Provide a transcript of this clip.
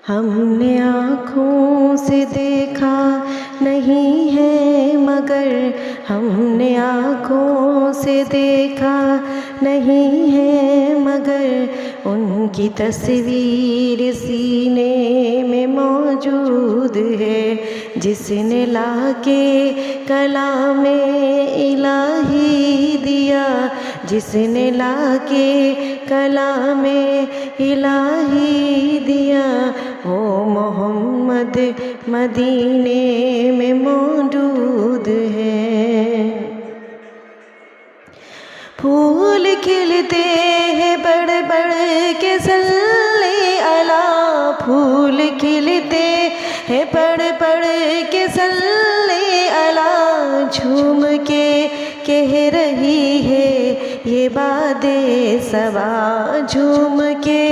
हमने आँखों से देखा नहीं है मगर हमने आँखों से देखा नहीं है मगर उनकी तस्वीर सीने में मौजूद है। जिसने लाके कलामे इलाही दिया, जिसने लाके कलामे इलाही दिया, वो मोहम्मद मदीने में मौजूद है। फूल खिलते हैं बड़ बड़ के सल्ले अला, फूल खिलते हैं बड़ बड़ के सल्ले अला। झूम के कह रही है ये बादे सबा, झूम के